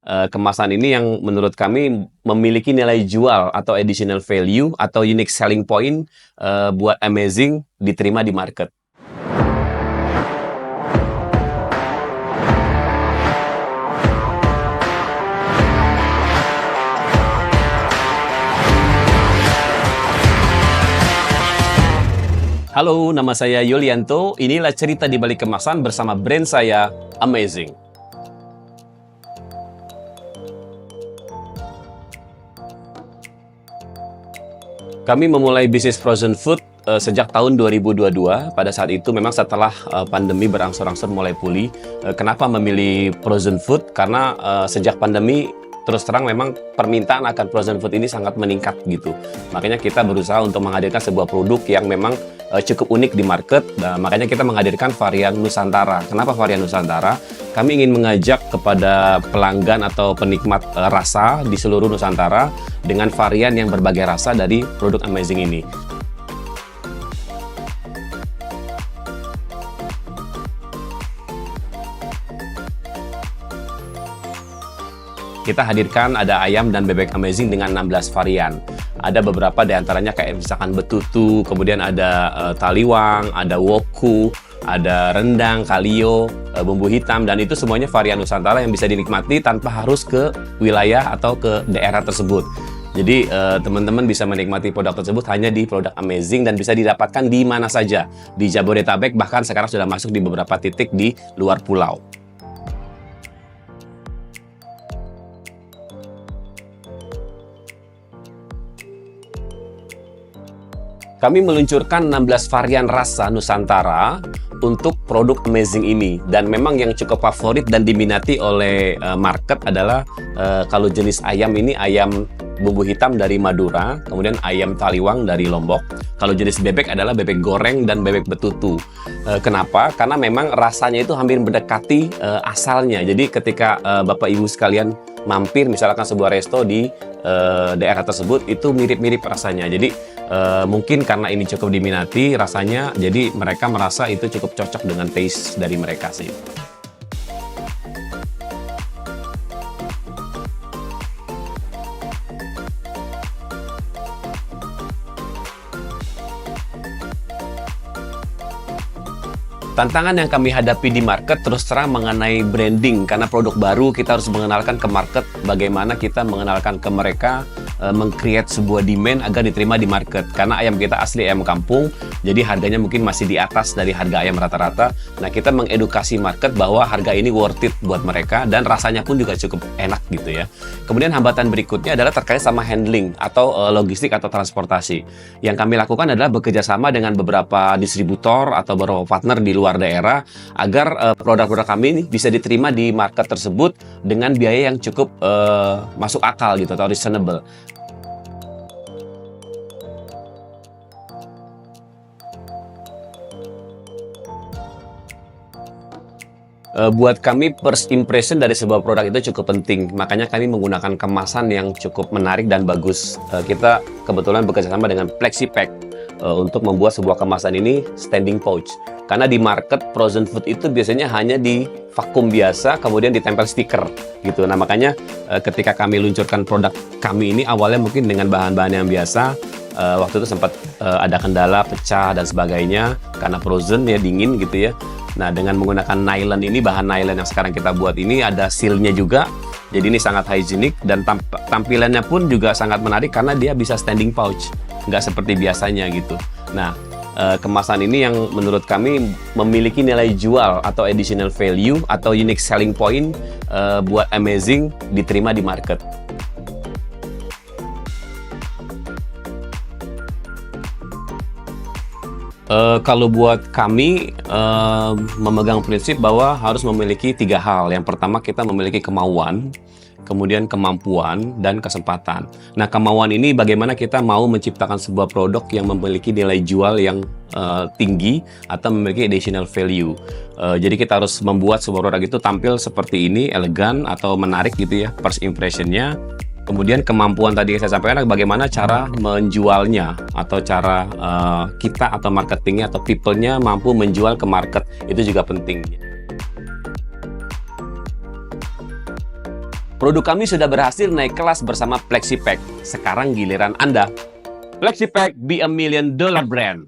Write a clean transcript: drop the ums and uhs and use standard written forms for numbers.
kemasan ini yang menurut kami memiliki nilai jual atau additional value atau unique selling point buat Amazing diterima di market. Halo, nama saya Yulianto. Inilah cerita di balik kemasan bersama brand saya, Amazing. Kami memulai bisnis frozen food sejak tahun 2022. Pada saat itu memang setelah pandemi berangsur-angsur mulai pulih. Kenapa memilih frozen food? Karena sejak pandemi terus terang memang permintaan akan frozen food ini sangat meningkat gitu. Makanya kita berusaha untuk menghadirkan sebuah produk yang memang cukup unik di market. Nah, makanya kita menghadirkan varian Nusantara. Kenapa varian Nusantara? Kami ingin mengajak kepada pelanggan atau penikmat rasa di seluruh Nusantara dengan varian yang berbagai rasa dari produk Amazing ini. Kita hadirkan ada ayam dan bebek Amazing dengan 16 varian. Ada beberapa diantaranya kayak misalkan betutu, kemudian ada taliwang, ada woku, ada rendang, kalio, bumbu hitam, dan itu semuanya varian Nusantara yang bisa dinikmati tanpa harus ke wilayah atau ke daerah tersebut. Jadi teman-teman bisa menikmati produk tersebut hanya di produk Amazing dan bisa didapatkan di mana saja. Di Jabodetabek bahkan sekarang sudah masuk di beberapa titik di luar pulau. Kami meluncurkan 16 varian rasa Nusantara untuk produk Amazing ini. Dan memang yang cukup favorit dan diminati oleh market adalah kalau jenis ayam ini ayam bumbu hitam dari Madura, kemudian ayam taliwang dari Lombok. Kalau jenis bebek adalah bebek goreng dan bebek betutu. Kenapa? Karena memang rasanya itu hampir mendekati asalnya. Jadi ketika Bapak Ibu sekalian mampir misalkan sebuah resto di daerah tersebut, itu mirip-mirip rasanya. Jadi mungkin karena ini cukup diminati rasanya, jadi mereka merasa itu cukup cocok dengan taste dari mereka sih. Tantangan yang kami hadapi di market terus terang mengenai branding, karena produk baru kita harus mengenalkan ke market bagaimana kita mengenalkan ke mereka, meng-create sebuah demand agar diterima di market. Karena ayam kita asli ayam kampung, jadi harganya mungkin masih di atas dari harga ayam rata-rata. Nah, kita mengedukasi market bahwa harga ini worth it buat mereka dan rasanya pun juga cukup enak gitu ya. Kemudian hambatan berikutnya adalah terkait sama handling atau logistik atau transportasi. Yang kami lakukan adalah bekerja sama dengan beberapa distributor atau beberapa partner di luar daerah agar produk-produk kami ini bisa diterima di market tersebut dengan biaya yang cukup masuk akal gitu atau reasonable. Buat kami first impression dari sebuah produk itu cukup penting, makanya kami menggunakan kemasan yang cukup menarik dan bagus. Kita kebetulan bekerja sama dengan Flexipack untuk membuat sebuah kemasan ini standing pouch. Karena di market frozen food itu biasanya hanya di vakum biasa, kemudian ditempel stiker gitu. Nah, makanya ketika kami luncurkan produk kami ini awalnya mungkin dengan bahan-bahan yang biasa, waktu itu sempat ada kendala pecah dan sebagainya karena frozen ya, dingin gitu ya. Nah, dengan menggunakan nylon ini, bahan nylon yang sekarang kita buat ini ada seal-nya juga. Jadi ini sangat higienik dan tampilannya pun juga sangat menarik karena dia bisa standing pouch, nggak seperti biasanya gitu. Nah, kemasan ini yang menurut kami memiliki nilai jual atau additional value atau unique selling point buat Amazing diterima di market. Kalau buat kami memegang prinsip bahwa harus memiliki 3 hal. Yang pertama, kita memiliki kemauan, kemudian kemampuan, dan kesempatan. Nah, kemauan ini bagaimana kita mau menciptakan sebuah produk yang memiliki nilai jual yang tinggi atau memiliki additional value. Jadi kita harus membuat sebuah produk itu tampil seperti ini, elegan atau menarik gitu ya, first impression-nya. Kemudian kemampuan tadi saya sampaikan adalah bagaimana cara menjualnya atau cara kita atau marketingnya atau people-nya mampu menjual ke market, itu juga penting. Produk kami sudah berhasil naik kelas bersama Plexipack. Sekarang giliran Anda. Plexipack, be a $1 million brand.